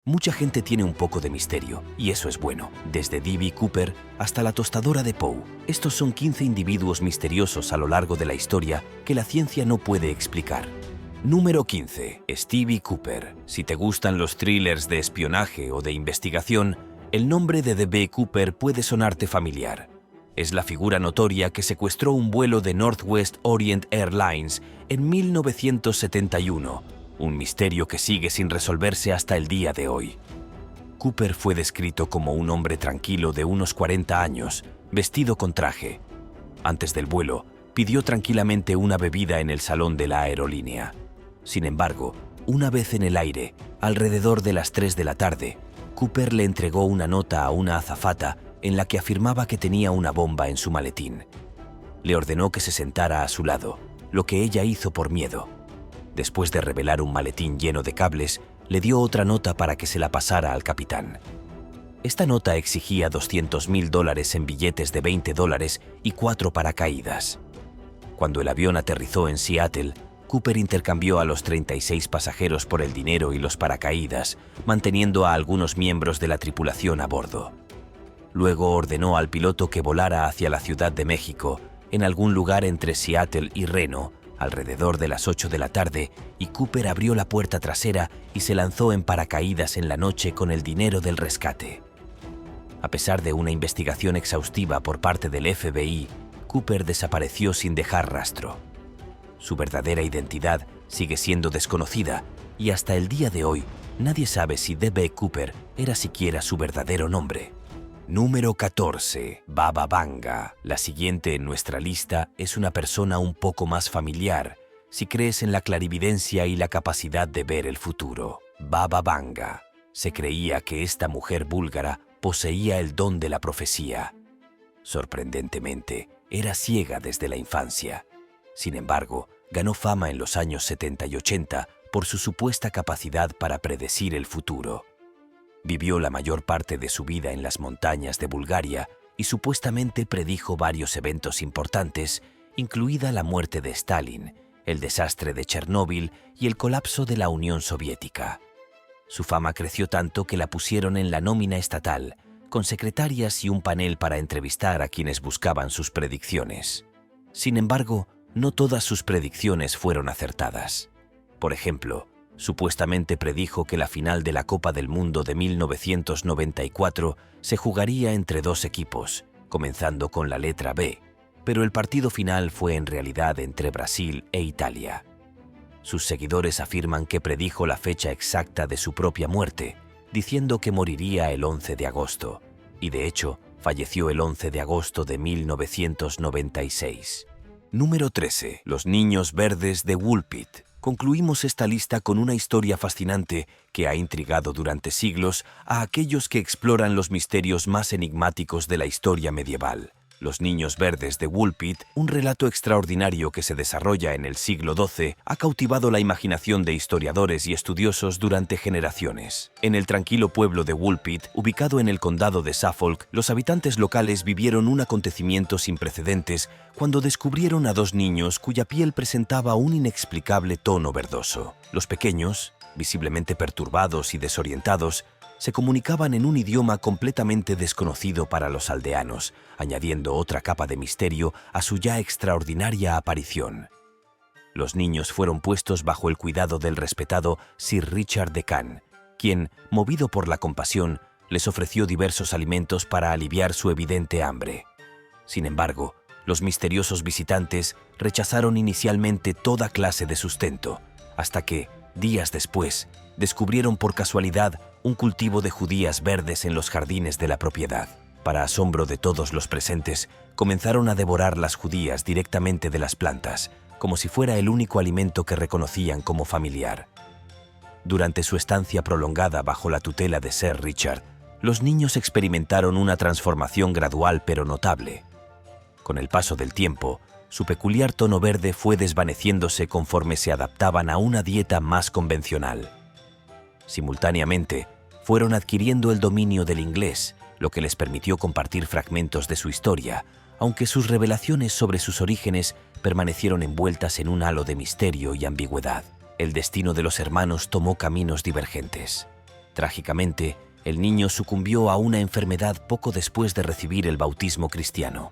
Mucha gente tiene un poco de misterio, y eso es bueno. Desde D.B. Cooper hasta la tostadora de Poe. Estos son 15 individuos misteriosos a lo largo de la historia que la ciencia no puede explicar. Número 15. Stevie Cooper. Si te gustan los thrillers de espionaje o de investigación, el nombre de D.B. Cooper puede sonarte familiar. Es la figura notoria que secuestró un vuelo de Northwest Orient Airlines en 1971, un misterio que sigue sin resolverse hasta el día de hoy. Cooper fue descrito como un hombre tranquilo de unos 40 años, vestido con traje. Antes del vuelo, pidió tranquilamente una bebida en el salón de la aerolínea. Sin embargo, una vez en el aire, alrededor de las 3 de la tarde, Cooper le entregó una nota a una azafata en la que afirmaba que tenía una bomba en su maletín. Le ordenó que se sentara a su lado, lo que ella hizo por miedo. Después de revelar un maletín lleno de cables, le dio otra nota para que se la pasara al capitán. Esta nota exigía $200,000 en billetes de $20 y 4 paracaídas. Cuando el avión aterrizó en Seattle, Cooper intercambió a los 36 pasajeros por el dinero y los paracaídas, manteniendo a algunos miembros de la tripulación a bordo. Luego ordenó al piloto que volara hacia la Ciudad de México, en algún lugar entre Seattle y Reno, alrededor de las 8 de la tarde, y Cooper abrió la puerta trasera y se lanzó en paracaídas en la noche con el dinero del rescate. A pesar de una investigación exhaustiva por parte del FBI, Cooper desapareció sin dejar rastro. Su verdadera identidad sigue siendo desconocida y hasta el día de hoy nadie sabe si D.B. Cooper era siquiera su verdadero nombre. Número 14. Baba Vanga. La siguiente en nuestra lista es una persona un poco más familiar, si crees en la clarividencia y la capacidad de ver el futuro. Baba Vanga. Se creía que esta mujer búlgara poseía el don de la profecía. Sorprendentemente, era ciega desde la infancia. Sin embargo, ganó fama en los años 70 y 80 por su supuesta capacidad para predecir el futuro. Vivió la mayor parte de su vida en las montañas de Bulgaria y supuestamente predijo varios eventos importantes, incluida la muerte de Stalin, el desastre de Chernóbil y el colapso de la Unión Soviética. Su fama creció tanto que la pusieron en la nómina estatal, con secretarias y un panel para entrevistar a quienes buscaban sus predicciones. Sin embargo, no todas sus predicciones fueron acertadas. Por ejemplo, supuestamente predijo que la final de la Copa del Mundo de 1994 se jugaría entre 2 equipos, comenzando con la letra B, pero el partido final fue en realidad entre Brasil e Italia. Sus seguidores afirman que predijo la fecha exacta de su propia muerte, diciendo que moriría el 11 de agosto, y de hecho, falleció el 11 de agosto de 1996. Número 13. Los niños verdes de Woolpit. Concluimos esta lista con una historia fascinante que ha intrigado durante siglos a aquellos que exploran los misterios más enigmáticos de la historia medieval. Los niños verdes de Woolpit, un relato extraordinario que se desarrolla en el siglo XII, ha cautivado la imaginación de historiadores y estudiosos durante generaciones. En el tranquilo pueblo de Woolpit, ubicado en el condado de Suffolk, los habitantes locales vivieron un acontecimiento sin precedentes cuando descubrieron a 2 niños cuya piel presentaba un inexplicable tono verdoso. Los pequeños, visiblemente perturbados y desorientados, se comunicaban en un idioma completamente desconocido para los aldeanos, añadiendo otra capa de misterio a su ya extraordinaria aparición. Los niños fueron puestos bajo el cuidado del respetado Sir Richard de Can, quien, movido por la compasión, les ofreció diversos alimentos para aliviar su evidente hambre. Sin embargo, los misteriosos visitantes rechazaron inicialmente toda clase de sustento, hasta que, días después, descubrieron por casualidad un cultivo de judías verdes en los jardines de la propiedad. Para asombro de todos los presentes, comenzaron a devorar las judías directamente de las plantas, como si fuera el único alimento que reconocían como familiar. Durante su estancia prolongada bajo la tutela de Sir Richard, los niños experimentaron una transformación gradual pero notable. Con el paso del tiempo, su peculiar tono verde fue desvaneciéndose conforme se adaptaban a una dieta más convencional. Simultáneamente, fueron adquiriendo el dominio del inglés, lo que les permitió compartir fragmentos de su historia, aunque sus revelaciones sobre sus orígenes permanecieron envueltas en un halo de misterio y ambigüedad. El destino de los hermanos tomó caminos divergentes. Trágicamente, el niño sucumbió a una enfermedad poco después de recibir el bautismo cristiano.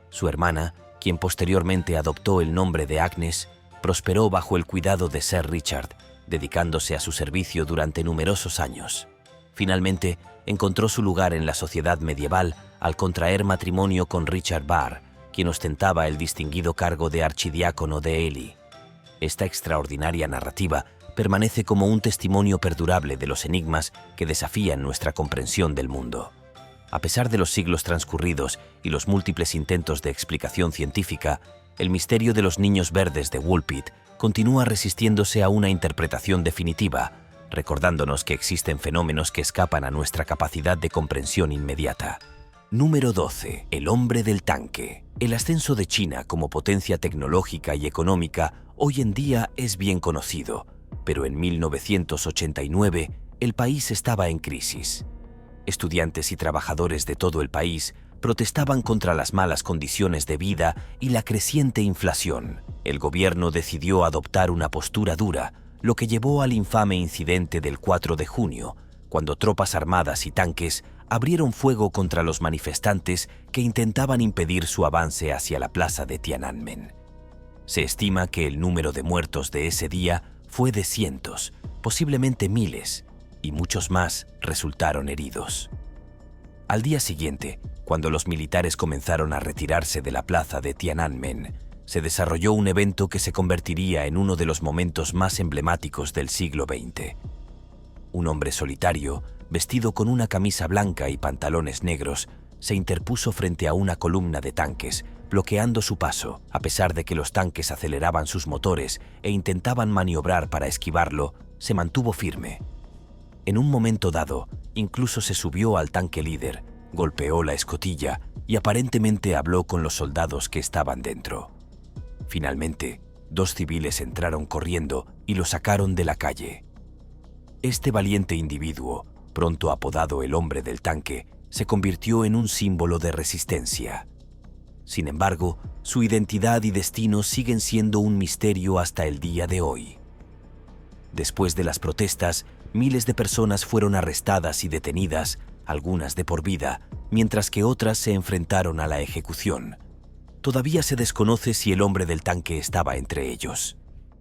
Su hermana, quien posteriormente adoptó el nombre de Agnes, prosperó bajo el cuidado de Sir Richard, dedicándose a su servicio durante numerosos años. Finalmente, encontró su lugar en la sociedad medieval al contraer matrimonio con Richard Barr, quien ostentaba el distinguido cargo de archidiácono de Ely. Esta extraordinaria narrativa permanece como un testimonio perdurable de los enigmas que desafían nuestra comprensión del mundo. A pesar de los siglos transcurridos y los múltiples intentos de explicación científica, el misterio de los niños verdes de Woolpit continúa resistiéndose a una interpretación definitiva, recordándonos que existen fenómenos que escapan a nuestra capacidad de comprensión inmediata. Número 12. El hombre del tanque. El ascenso de China como potencia tecnológica y económica hoy en día es bien conocido, pero en 1989 el país estaba en crisis. Estudiantes y trabajadores de todo el país protestaban contra las malas condiciones de vida y la creciente inflación. El gobierno decidió adoptar una postura dura, lo que llevó al infame incidente del 4 de junio, cuando tropas armadas y tanques abrieron fuego contra los manifestantes que intentaban impedir su avance hacia la plaza de Tiananmen. Se estima que el número de muertos de ese día fue de cientos, posiblemente miles, y muchos más resultaron heridos. Al día siguiente, cuando los militares comenzaron a retirarse de la plaza de Tiananmen, se desarrolló un evento que se convertiría en uno de los momentos más emblemáticos del siglo XX. Un hombre solitario, vestido con una camisa blanca y pantalones negros, se interpuso frente a una columna de tanques, bloqueando su paso. A pesar de que los tanques aceleraban sus motores e intentaban maniobrar para esquivarlo, se mantuvo firme. En un momento dado, incluso se subió al tanque líder, golpeó la escotilla y aparentemente habló con los soldados que estaban dentro. Finalmente, 2 civiles entraron corriendo y lo sacaron de la calle. Este valiente individuo, pronto apodado el hombre del tanque, se convirtió en un símbolo de resistencia. Sin embargo, su identidad y destino siguen siendo un misterio hasta el día de hoy. Después de las protestas, miles de personas fueron arrestadas y detenidas, algunas de por vida, mientras que otras se enfrentaron a la ejecución. Todavía se desconoce si el hombre del tanque estaba entre ellos.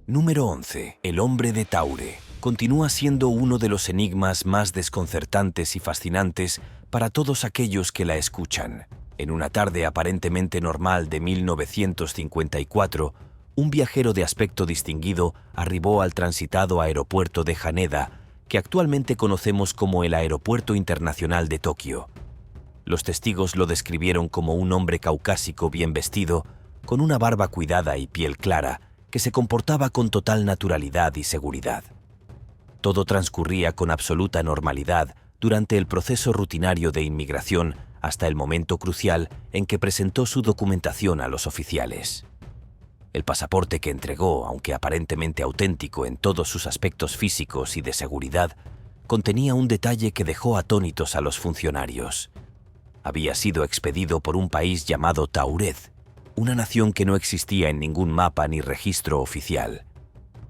Número 11. El hombre de Taure. Continúa siendo uno de los enigmas más desconcertantes y fascinantes para todos aquellos que la escuchan. En una tarde aparentemente normal de 1954, un viajero de aspecto distinguido arribó al transitado aeropuerto de Haneda, que actualmente conocemos como el Aeropuerto Internacional de Tokio. Los testigos lo describieron como un hombre caucásico bien vestido, con una barba cuidada y piel clara, que se comportaba con total naturalidad y seguridad. Todo transcurría con absoluta normalidad durante el proceso rutinario de inmigración hasta el momento crucial en que presentó su documentación a los oficiales. El pasaporte que entregó, aunque aparentemente auténtico en todos sus aspectos físicos y de seguridad, contenía un detalle que dejó atónitos a los funcionarios. Había sido expedido por un país llamado Taurez, una nación que no existía en ningún mapa ni registro oficial.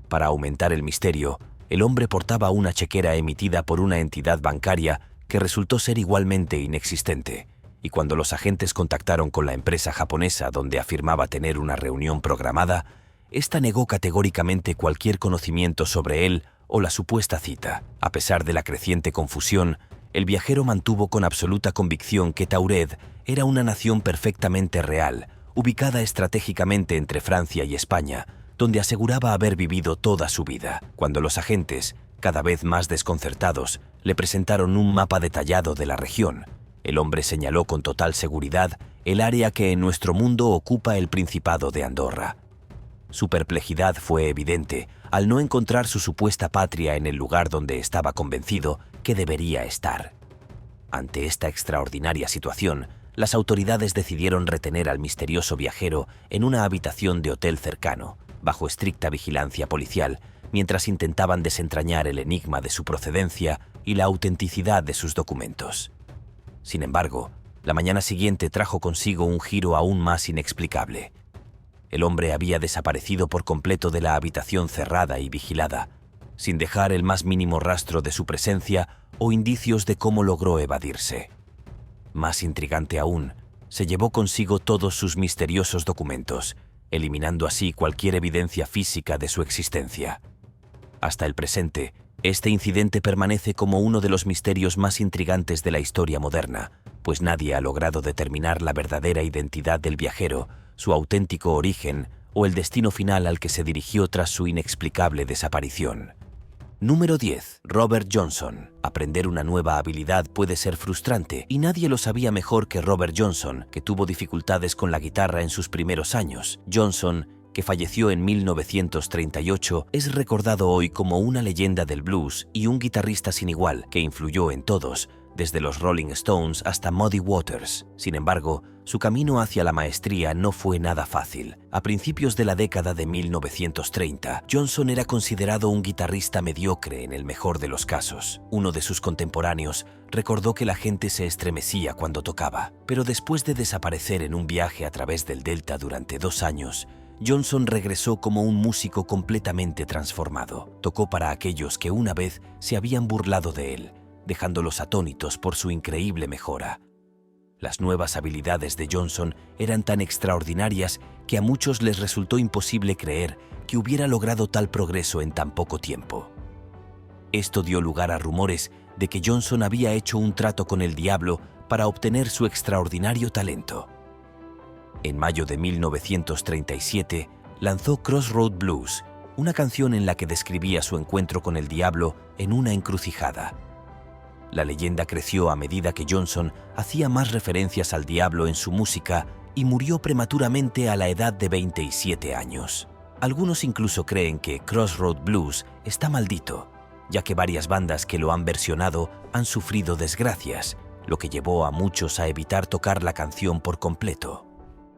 Para aumentar el misterio, el hombre portaba una chequera emitida por una entidad bancaria que resultó ser igualmente inexistente, y cuando los agentes contactaron con la empresa japonesa donde afirmaba tener una reunión programada, ésta negó categóricamente cualquier conocimiento sobre él o la supuesta cita. A pesar de la creciente confusión, el viajero mantuvo con absoluta convicción que Taurez era una nación perfectamente real, ubicada estratégicamente entre Francia y España, donde aseguraba haber vivido toda su vida. Cuando los agentes, cada vez más desconcertados, le presentaron un mapa detallado de la región, el hombre señaló con total seguridad el área que en nuestro mundo ocupa el Principado de Andorra. Su perplejidad fue evidente al no encontrar su supuesta patria en el lugar donde estaba convencido que debería estar. Ante esta extraordinaria situación, las autoridades decidieron retener al misterioso viajero en una habitación de hotel cercano, bajo estricta vigilancia policial, mientras intentaban desentrañar el enigma de su procedencia y la autenticidad de sus documentos. Sin embargo, la mañana siguiente trajo consigo un giro aún más inexplicable. El hombre había desaparecido por completo de la habitación cerrada y vigilada, sin dejar el más mínimo rastro de su presencia o indicios de cómo logró evadirse. Más intrigante aún, se llevó consigo todos sus misteriosos documentos, eliminando así cualquier evidencia física de su existencia. Hasta el presente, este incidente permanece como uno de los misterios más intrigantes de la historia moderna, pues nadie ha logrado determinar la verdadera identidad del viajero, su auténtico origen o el destino final al que se dirigió tras su inexplicable desaparición. Número 10. Robert Johnson. Aprender una nueva habilidad puede ser frustrante y nadie lo sabía mejor que Robert Johnson, que tuvo dificultades con la guitarra en sus primeros años. Johnson, que falleció en 1938, es recordado hoy como una leyenda del blues y un guitarrista sin igual que influyó en todos, desde los Rolling Stones hasta Muddy Waters. Sin embargo, su camino hacia la maestría no fue nada fácil. A principios de la década de 1930, Johnson era considerado un guitarrista mediocre en el mejor de los casos. Uno de sus contemporáneos recordó que la gente se estremecía cuando tocaba, pero después de desaparecer en un viaje a través del Delta durante 2 años, Johnson regresó como un músico completamente transformado. Tocó para aquellos que una vez se habían burlado de él, dejándolos atónitos por su increíble mejora. Las nuevas habilidades de Johnson eran tan extraordinarias que a muchos les resultó imposible creer que hubiera logrado tal progreso en tan poco tiempo. Esto dio lugar a rumores de que Johnson había hecho un trato con el diablo para obtener su extraordinario talento. En mayo de 1937 lanzó Crossroad Blues, una canción en la que describía su encuentro con el diablo en una encrucijada. La leyenda creció a medida que Johnson hacía más referencias al diablo en su música y murió prematuramente a la edad de 27 años. Algunos incluso creen que Crossroad Blues está maldito, ya que varias bandas que lo han versionado han sufrido desgracias, lo que llevó a muchos a evitar tocar la canción por completo.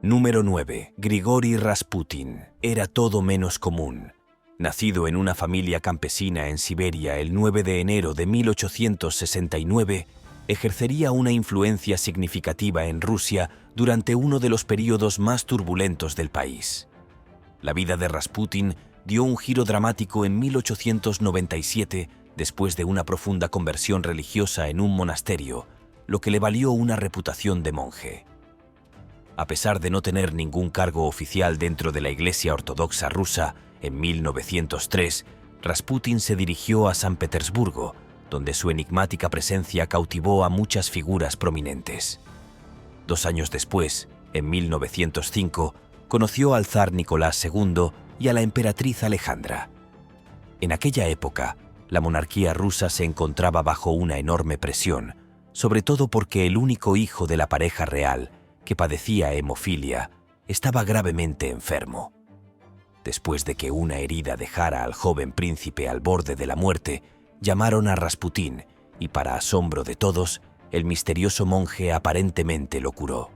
Número 9. Grigori Rasputin. Era todo menos común. Nacido en una familia campesina en Siberia el 9 de enero de 1869, ejercería una influencia significativa en Rusia durante uno de los períodos más turbulentos del país. La vida de Rasputin dio un giro dramático en 1897 después de una profunda conversión religiosa en un monasterio, lo que le valió una reputación de monje. A pesar de no tener ningún cargo oficial dentro de la Iglesia Ortodoxa rusa, en 1903, Rasputin se dirigió a San Petersburgo, donde su enigmática presencia cautivó a muchas figuras prominentes. 2 años después, en 1905, conoció al zar Nicolás II y a la emperatriz Alejandra. En aquella época, la monarquía rusa se encontraba bajo una enorme presión, sobre todo porque el único hijo de la pareja real, que padecía hemofilia, estaba gravemente enfermo. Después de que una herida dejara al joven príncipe al borde de la muerte, llamaron a Rasputín y, para asombro de todos, el misterioso monje aparentemente lo curó.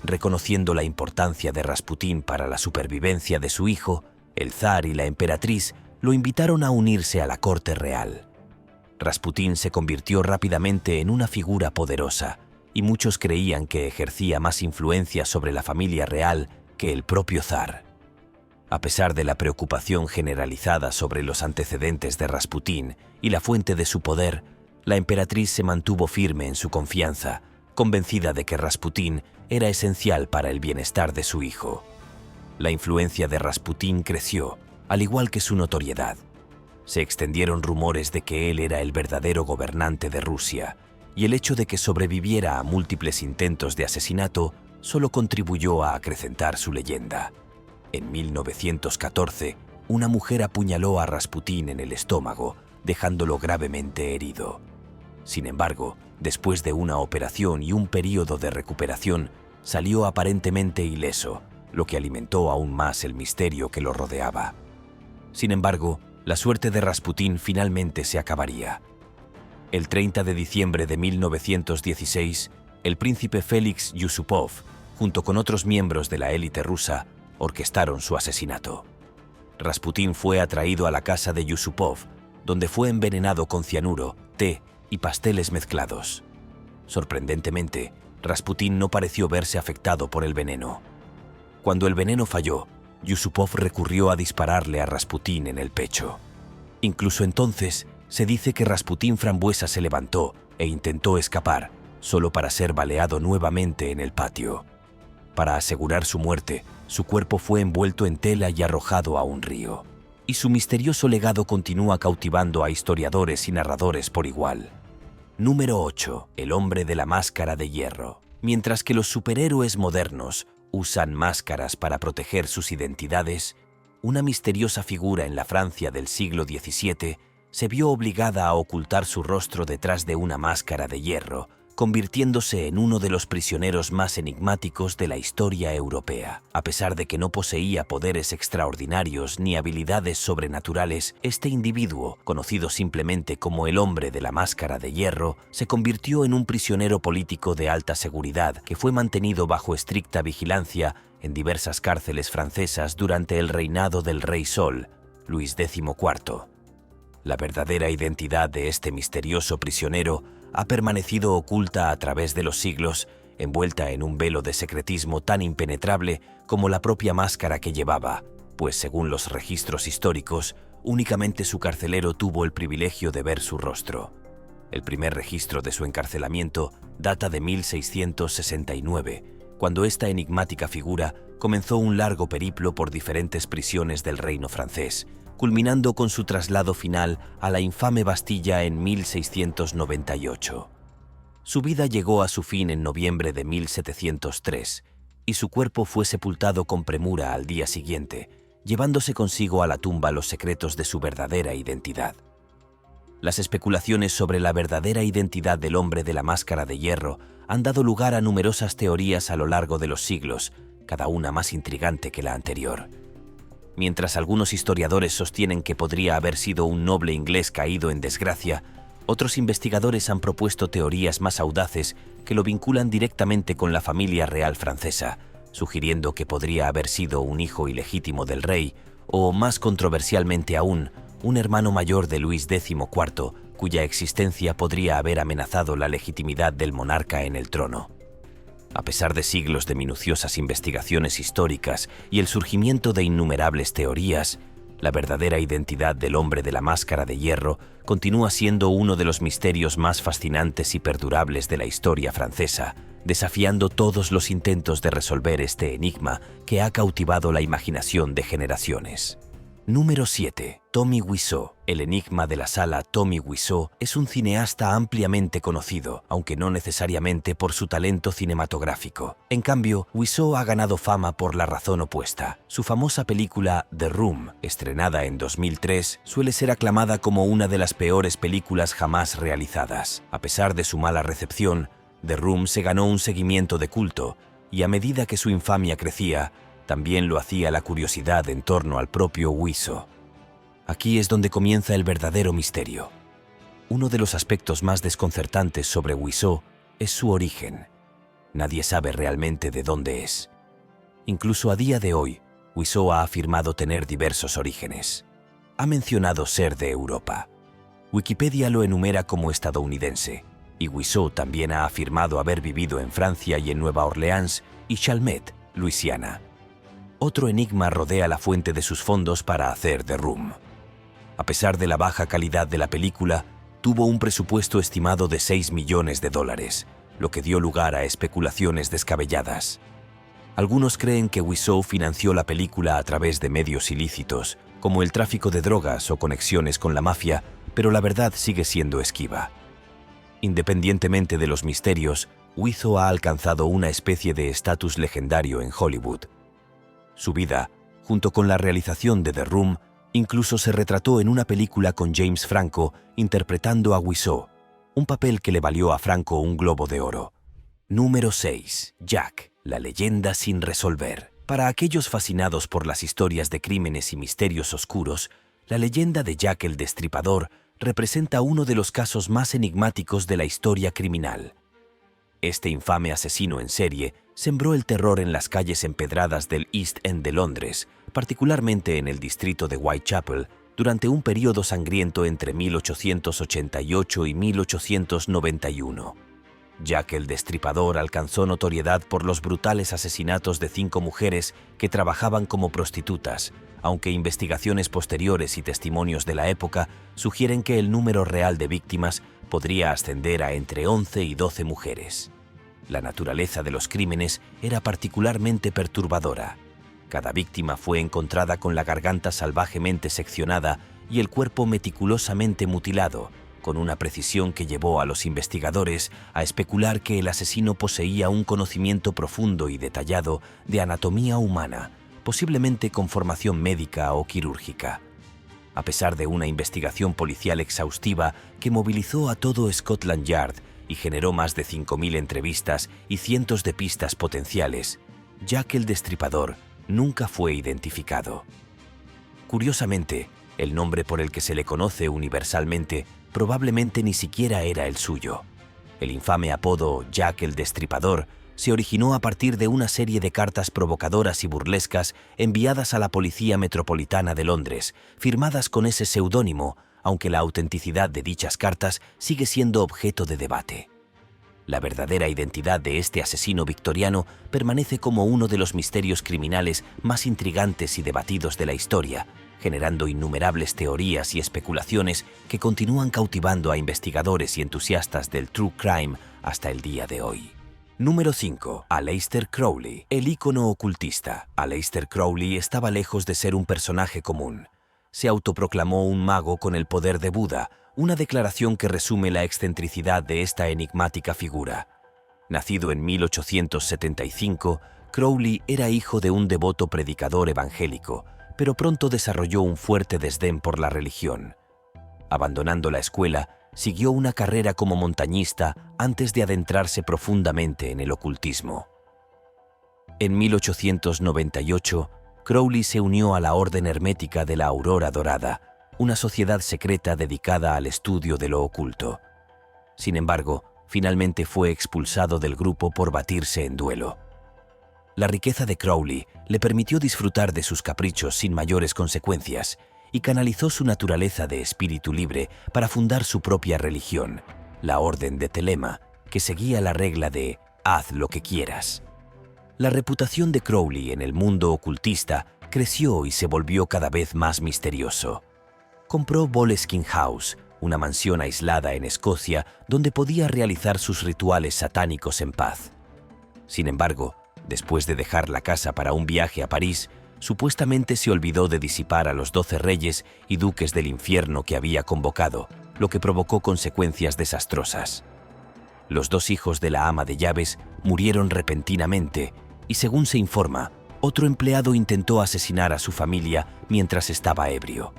Reconociendo la importancia de Rasputín para la supervivencia de su hijo, el zar y la emperatriz lo invitaron a unirse a la corte real. Rasputín se convirtió rápidamente en una figura poderosa, y muchos creían que ejercía más influencia sobre la familia real que el propio zar. A pesar de la preocupación generalizada sobre los antecedentes de Rasputín y la fuente de su poder, la emperatriz se mantuvo firme en su confianza, convencida de que Rasputín era esencial para el bienestar de su hijo. La influencia de Rasputín creció, al igual que su notoriedad. Se extendieron rumores de que él era el verdadero gobernante de Rusia, y el hecho de que sobreviviera a múltiples intentos de asesinato solo contribuyó a acrecentar su leyenda. En 1914, una mujer apuñaló a Rasputín en el estómago, dejándolo gravemente herido. Sin embargo, después de una operación y un período de recuperación, salió aparentemente ileso, lo que alimentó aún más el misterio que lo rodeaba. Sin embargo, la suerte de Rasputín finalmente se acabaría. El 30 de diciembre de 1916, el príncipe Félix Yusupov, junto con otros miembros de la élite rusa, orquestaron su asesinato. Rasputín fue atraído a la casa de Yusupov, donde fue envenenado con cianuro, té y pasteles mezclados. Sorprendentemente, Rasputín no pareció verse afectado por el veneno. Cuando el veneno falló, Yusupov recurrió a dispararle a Rasputín en el pecho. Incluso entonces, Se dice que Rasputín Frambuesa se levantó e intentó escapar, solo para ser baleado nuevamente en el patio. Para asegurar su muerte, su cuerpo fue envuelto en tela y arrojado a un río. Y su misterioso legado continúa cautivando a historiadores y narradores por igual. Número 8. El hombre de la máscara de hierro. Mientras que los superhéroes modernos usan máscaras para proteger sus identidades, una misteriosa figura en la Francia del siglo XVII se vio obligada a ocultar su rostro detrás de una máscara de hierro, convirtiéndose en uno de los prisioneros más enigmáticos de la historia europea. A pesar de que no poseía poderes extraordinarios ni habilidades sobrenaturales, este individuo, conocido simplemente como el hombre de la máscara de hierro, se convirtió en un prisionero político de alta seguridad que fue mantenido bajo estricta vigilancia en diversas cárceles francesas durante el reinado del Rey Sol, Luis XIV. La verdadera identidad de este misterioso prisionero ha permanecido oculta a través de los siglos, envuelta en un velo de secretismo tan impenetrable como la propia máscara que llevaba, pues según los registros históricos, únicamente su carcelero tuvo el privilegio de ver su rostro. El primer registro de su encarcelamiento data de 1669, cuando esta enigmática figura comenzó un largo periplo por diferentes prisiones del reino francés, culminando con su traslado final a la infame Bastilla en 1698. Su vida llegó a su fin en noviembre de 1703, y su cuerpo fue sepultado con premura al día siguiente, llevándose consigo a la tumba los secretos de su verdadera identidad. Las especulaciones sobre la verdadera identidad del hombre de la máscara de hierro han dado lugar a numerosas teorías a lo largo de los siglos, cada una más intrigante que la anterior. Mientras algunos historiadores sostienen que podría haber sido un noble inglés caído en desgracia, otros investigadores han propuesto teorías más audaces que lo vinculan directamente con la familia real francesa, sugiriendo que podría haber sido un hijo ilegítimo del rey o, más controversialmente aún, un hermano mayor de Luis XIV, cuya existencia podría haber amenazado la legitimidad del monarca en el trono. A pesar de siglos de minuciosas investigaciones históricas y el surgimiento de innumerables teorías, la verdadera identidad del hombre de la máscara de hierro continúa siendo uno de los misterios más fascinantes y perdurables de la historia francesa, desafiando todos los intentos de resolver este enigma que ha cautivado la imaginación de generaciones. Número 7. Tommy Wiseau. El enigma de la sala Tommy Wiseau es un cineasta ampliamente conocido, aunque no necesariamente por su talento cinematográfico. En cambio, Wiseau ha ganado fama por la razón opuesta. Su famosa película The Room, estrenada en 2003, suele ser aclamada como una de las peores películas jamás realizadas. A pesar de su mala recepción, The Room se ganó un seguimiento de culto, y a medida que su infamia crecía, también lo hacía la curiosidad en torno al propio Wiseau. Aquí es donde comienza el verdadero misterio. Uno de los aspectos más desconcertantes sobre Wiseau es su origen. Nadie sabe realmente de dónde es. Incluso a día de hoy, Wiseau ha afirmado tener diversos orígenes. Ha mencionado ser de Europa. Wikipedia lo enumera como estadounidense, y Wiseau también ha afirmado haber vivido en Francia y en Nueva Orleans y Chalmette, Luisiana. Otro enigma rodea la fuente de sus fondos para hacer The Room. A pesar de la baja calidad de la película, tuvo un presupuesto estimado de $6 millones, lo que dio lugar a especulaciones descabelladas. Algunos creen que Wiseau financió la película a través de medios ilícitos, como el tráfico de drogas o conexiones con la mafia, pero la verdad sigue siendo esquiva. Independientemente de los misterios, Wiseau ha alcanzado una especie de estatus legendario en Hollywood. Su vida, junto con la realización de The Room, incluso se retrató en una película con James Franco interpretando a Wiseau, un papel que le valió a Franco un Globo de Oro. Número 6. Jack, la leyenda sin resolver. Para aquellos fascinados por las historias de crímenes y misterios oscuros, la leyenda de Jack el Destripador representa uno de los casos más enigmáticos de la historia criminal. Este infame asesino en serie sembró el terror en las calles empedradas del East End de Londres, particularmente en el distrito de Whitechapel, durante un período sangriento entre 1888 y 1891. Jack el Destripador alcanzó notoriedad por los brutales asesinatos de 5 mujeres que trabajaban como prostitutas, aunque investigaciones posteriores y testimonios de la época sugieren que el número real de víctimas podría ascender a entre 11 y 12 mujeres. La naturaleza de los crímenes era particularmente perturbadora. Cada víctima fue encontrada con la garganta salvajemente seccionada y el cuerpo meticulosamente mutilado, con una precisión que llevó a los investigadores a especular que el asesino poseía un conocimiento profundo y detallado de anatomía humana, posiblemente con formación médica o quirúrgica. A pesar de una investigación policial exhaustiva que movilizó a todo Scotland Yard y generó más de 5.000 entrevistas y cientos de pistas potenciales, Jack el Destripador nunca fue identificado. Curiosamente, el nombre por el que se le conoce universalmente probablemente ni siquiera era el suyo. El infame apodo Jack el Destripador se originó a partir de una serie de cartas provocadoras y burlescas enviadas a la Policía Metropolitana de Londres, firmadas con ese seudónimo, aunque la autenticidad de dichas cartas sigue siendo objeto de debate. La verdadera identidad de este asesino victoriano permanece como uno de los misterios criminales más intrigantes y debatidos de la historia, generando innumerables teorías y especulaciones que continúan cautivando a investigadores y entusiastas del true crime hasta el día de hoy. Número 5. Aleister Crowley, el ícono ocultista. Aleister Crowley estaba lejos de ser un personaje común. Se autoproclamó un mago con el poder de Buda, una declaración que resume la excentricidad de esta enigmática figura. Nacido en 1875, Crowley era hijo de un devoto predicador evangélico, pero pronto desarrolló un fuerte desdén por la religión. Abandonando la escuela, siguió una carrera como montañista antes de adentrarse profundamente en el ocultismo. En 1898, Crowley se unió a la Orden Hermética de la Aurora Dorada, una sociedad secreta dedicada al estudio de lo oculto. Sin embargo, finalmente fue expulsado del grupo por batirse en duelo. La riqueza de Crowley le permitió disfrutar de sus caprichos sin mayores consecuencias y canalizó su naturaleza de espíritu libre para fundar su propia religión, la Orden de Telema, que seguía la regla de «haz lo que quieras». La reputación de Crowley en el mundo ocultista creció y se volvió cada vez más misterioso. Compró Boleskine House, una mansión aislada en Escocia donde podía realizar sus rituales satánicos en paz. Sin embargo, después de dejar la casa para un viaje a París, supuestamente se olvidó de disipar a los 12 reyes y duques del infierno que había convocado, lo que provocó consecuencias desastrosas. Los 2 hijos de la ama de llaves murieron repentinamente y, según se informa, otro empleado intentó asesinar a su familia mientras estaba ebrio.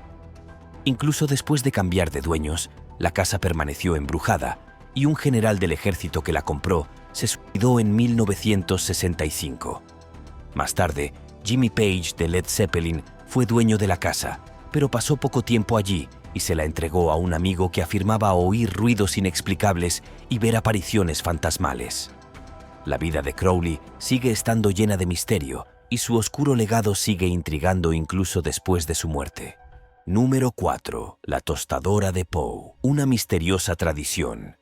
Incluso después de cambiar de dueños, la casa permaneció embrujada y un general del ejército que la compró se suicidó en 1965. Más tarde, Jimmy Page de Led Zeppelin fue dueño de la casa, pero pasó poco tiempo allí y se la entregó a un amigo que afirmaba oír ruidos inexplicables y ver apariciones fantasmales. La vida de Crowley sigue estando llena de misterio y su oscuro legado sigue intrigando incluso después de su muerte. Número 4. La tostadora de Poe. Una misteriosa tradición.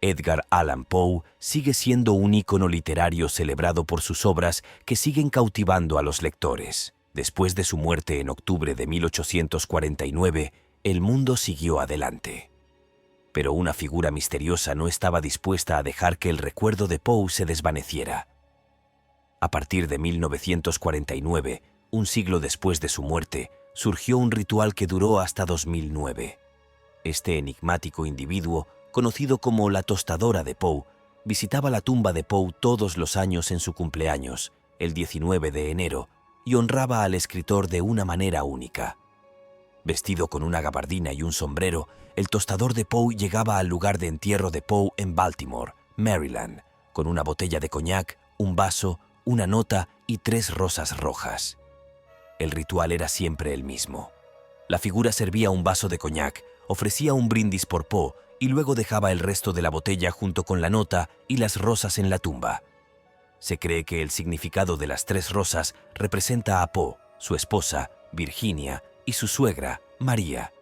Edgar Allan Poe sigue siendo un ícono literario celebrado por sus obras que siguen cautivando a los lectores. Después de su muerte en octubre de 1849, el mundo siguió adelante. Pero una figura misteriosa no estaba dispuesta a dejar que el recuerdo de Poe se desvaneciera. A partir de 1949, un siglo después de su muerte, surgió un ritual que duró hasta 2009. Este enigmático individuo, conocido como la tostadora de Poe, visitaba la tumba de Poe todos los años en su cumpleaños, el 19 de enero, y honraba al escritor de una manera única. Vestido con una gabardina y un sombrero, el tostador de Poe llegaba al lugar de entierro de Poe en Baltimore, Maryland, con una botella de coñac, un vaso, una nota y 3 rosas rojas. El ritual era siempre el mismo. La figura servía un vaso de coñac, ofrecía un brindis por Poe y luego dejaba el resto de la botella junto con la nota y las rosas en la tumba. Se cree que el significado de las 3 rosas representa a Poe, su esposa, Virginia, y su suegra, María.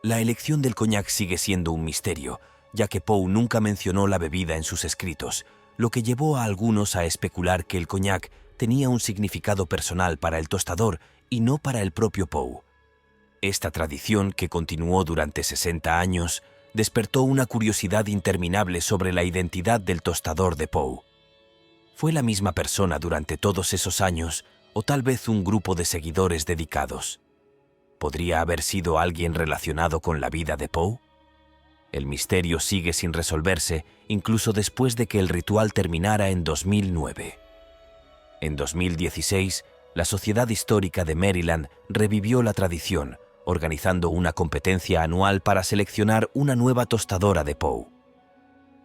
La elección del coñac sigue siendo un misterio, ya que Poe nunca mencionó la bebida en sus escritos, lo que llevó a algunos a especular que el coñac tenía un significado personal para el tostador y no para el propio Poe. Esta tradición, que continuó durante 60 años, despertó una curiosidad interminable sobre la identidad del tostador de Poe. ¿Fue la misma persona durante todos esos años o tal vez un grupo de seguidores dedicados? ¿Podría haber sido alguien relacionado con la vida de Poe? El misterio sigue sin resolverse, incluso después de que el ritual terminara en 2009. En 2016, la Sociedad Histórica de Maryland revivió la tradición, organizando una competencia anual para seleccionar una nueva tostadora de Poe.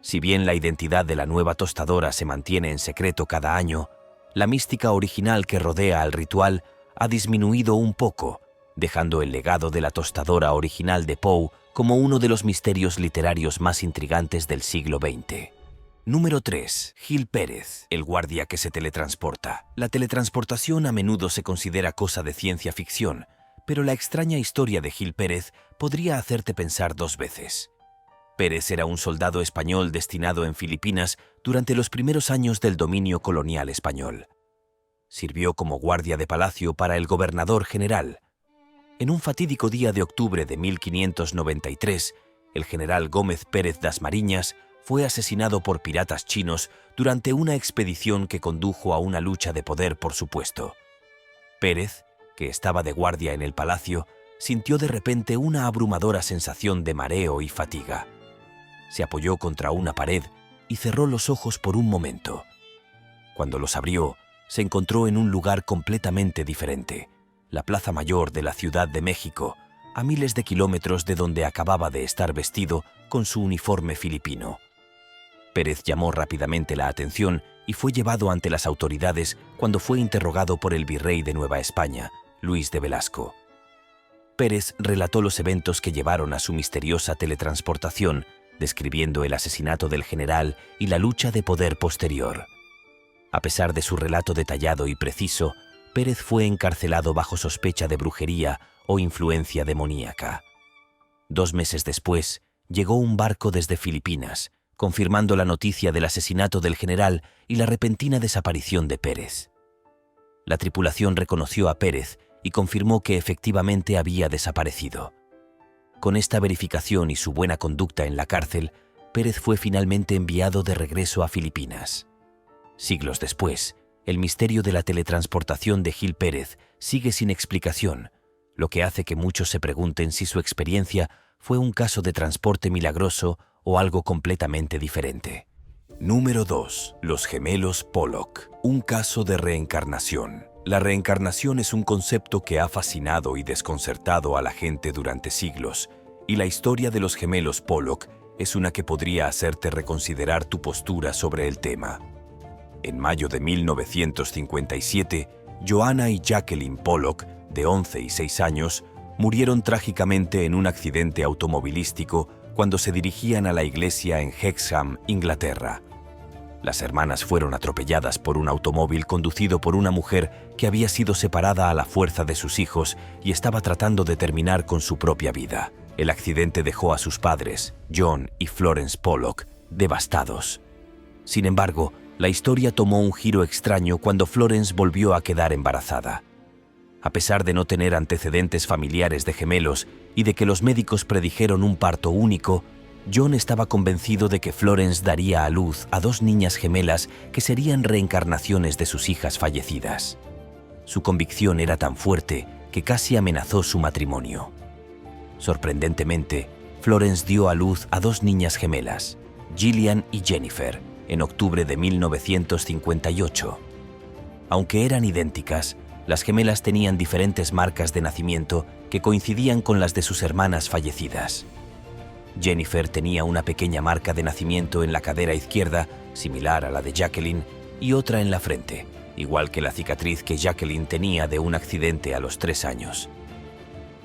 Si bien la identidad de la nueva tostadora se mantiene en secreto cada año, la mística original que rodea al ritual ha disminuido un poco, dejando el legado de la tostadora original de Poe como uno de los misterios literarios más intrigantes del siglo XX. Número 3. Gil Pérez, el guardia que se teletransporta. La teletransportación a menudo se considera cosa de ciencia ficción, pero la extraña historia de Gil Pérez podría hacerte pensar dos veces. Pérez era un soldado español destinado en Filipinas durante los primeros años del dominio colonial español. Sirvió como guardia de palacio para el gobernador general. En un fatídico día de octubre de 1593, el general Gómez Pérez Dasmariñas fue asesinado por piratas chinos durante una expedición que condujo a una lucha de poder por su puesto. Pérez, que estaba de guardia en el palacio, sintió de repente una abrumadora sensación de mareo y fatiga. Se apoyó contra una pared y cerró los ojos por un momento. Cuando los abrió, se encontró en un lugar completamente diferente, la Plaza Mayor de la Ciudad de México, a miles de kilómetros de donde acababa de estar vestido con su uniforme filipino. Pérez llamó rápidamente la atención y fue llevado ante las autoridades cuando fue interrogado por el virrey de Nueva España, Luis de Velasco. Pérez relató los eventos que llevaron a su misteriosa teletransportación, describiendo el asesinato del general y la lucha de poder posterior. A pesar de su relato detallado y preciso, Pérez fue encarcelado bajo sospecha de brujería o influencia demoníaca. 2 meses después, llegó un barco desde Filipinas, confirmando la noticia del asesinato del general y la repentina desaparición de Pérez. La tripulación reconoció a Pérez y confirmó que efectivamente había desaparecido. Con esta verificación y su buena conducta en la cárcel, Pérez fue finalmente enviado de regreso a Filipinas. Siglos después, el misterio de la teletransportación de Gil Pérez sigue sin explicación, lo que hace que muchos se pregunten si su experiencia fue un caso de transporte milagroso o algo completamente diferente. Número 2. Los gemelos Pollock. Un caso de reencarnación. La reencarnación es un concepto que ha fascinado y desconcertado a la gente durante siglos, y la historia de los gemelos Pollock es una que podría hacerte reconsiderar tu postura sobre el tema. En mayo de 1957, Joanna y Jacqueline Pollock, de 11 y 6 años, murieron trágicamente en un accidente automovilístico cuando se dirigían a la iglesia en Hexham, Inglaterra. Las hermanas fueron atropelladas por un automóvil conducido por una mujer que había sido separada a la fuerza de sus hijos y estaba tratando de terminar con su propia vida. El accidente dejó a sus padres, John y Florence Pollock, devastados. Sin embargo, la historia tomó un giro extraño cuando Florence volvió a quedar embarazada. A pesar de no tener antecedentes familiares de gemelos y de que los médicos predijeron un parto único, John estaba convencido de que Florence daría a luz a 2 niñas gemelas que serían reencarnaciones de sus hijas fallecidas. Su convicción era tan fuerte que casi amenazó su matrimonio. Sorprendentemente, Florence dio a luz a 2 niñas gemelas, Gillian y Jennifer, en octubre de 1958. Aunque eran idénticas, las gemelas tenían diferentes marcas de nacimiento que coincidían con las de sus hermanas fallecidas. Jennifer tenía una pequeña marca de nacimiento en la cadera izquierda, similar a la de Jacqueline, y otra en la frente, igual que la cicatriz que Jacqueline tenía de un accidente a los 3 años.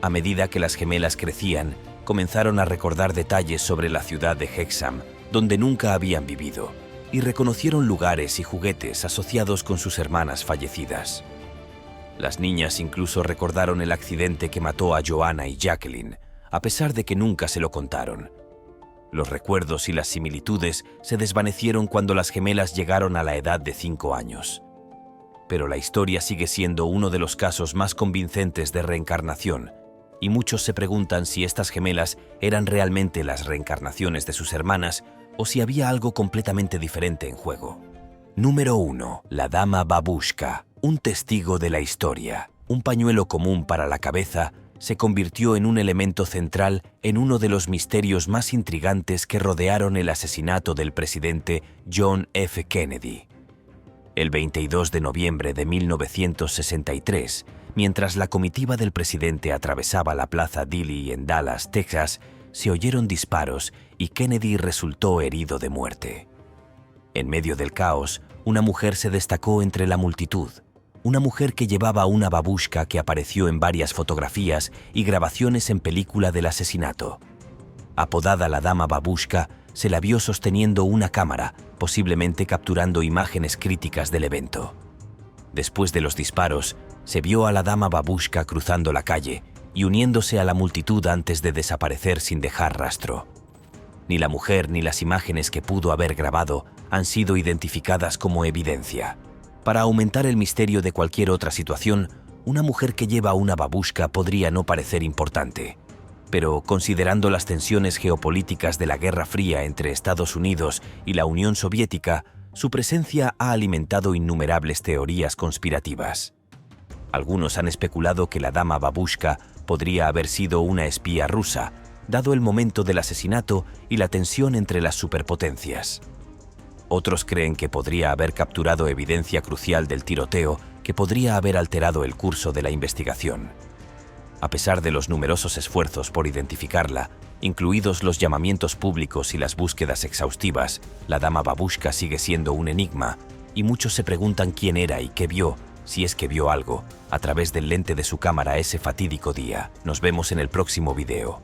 A medida que las gemelas crecían, comenzaron a recordar detalles sobre la ciudad de Hexham, donde nunca habían vivido, y reconocieron lugares y juguetes asociados con sus hermanas fallecidas. Las niñas incluso recordaron el accidente que mató a Joanna y Jacqueline, a pesar de que nunca se lo contaron. Los recuerdos y las similitudes se desvanecieron cuando las gemelas llegaron a la edad de 5 años. Pero la historia sigue siendo uno de los casos más convincentes de reencarnación, y muchos se preguntan si estas gemelas eran realmente las reencarnaciones de sus hermanas o si había algo completamente diferente en juego. Número 1. La Dama Babushka, un testigo de la historia. Un pañuelo común para la cabeza se convirtió en un elemento central en uno de los misterios más intrigantes que rodearon el asesinato del presidente John F. Kennedy. El 22 de noviembre de 1963, mientras la comitiva del presidente atravesaba la Plaza Dilley en Dallas, Texas, se oyeron disparos y Kennedy resultó herido de muerte. En medio del caos, una mujer se destacó entre la multitud. Una mujer que llevaba una babushka que apareció en varias fotografías y grabaciones en película del asesinato. Apodada la Dama Babushka, se la vio sosteniendo una cámara, posiblemente capturando imágenes críticas del evento. Después de los disparos, se vio a la Dama Babushka cruzando la calle y uniéndose a la multitud antes de desaparecer sin dejar rastro. Ni la mujer ni las imágenes que pudo haber grabado han sido identificadas como evidencia. Para aumentar el misterio de cualquier otra situación, una mujer que lleva una babushka podría no parecer importante. Pero considerando las tensiones geopolíticas de la Guerra Fría entre Estados Unidos y la Unión Soviética, su presencia ha alimentado innumerables teorías conspirativas. Algunos han especulado que la Dama Babushka podría haber sido una espía rusa, dado el momento del asesinato y la tensión entre las superpotencias. Otros creen que podría haber capturado evidencia crucial del tiroteo que podría haber alterado el curso de la investigación. A pesar de los numerosos esfuerzos por identificarla, incluidos los llamamientos públicos y las búsquedas exhaustivas, la Dama Babushka sigue siendo un enigma, y muchos se preguntan quién era y qué vio, si es que vio algo, a través del lente de su cámara ese fatídico día. Nos vemos en el próximo video.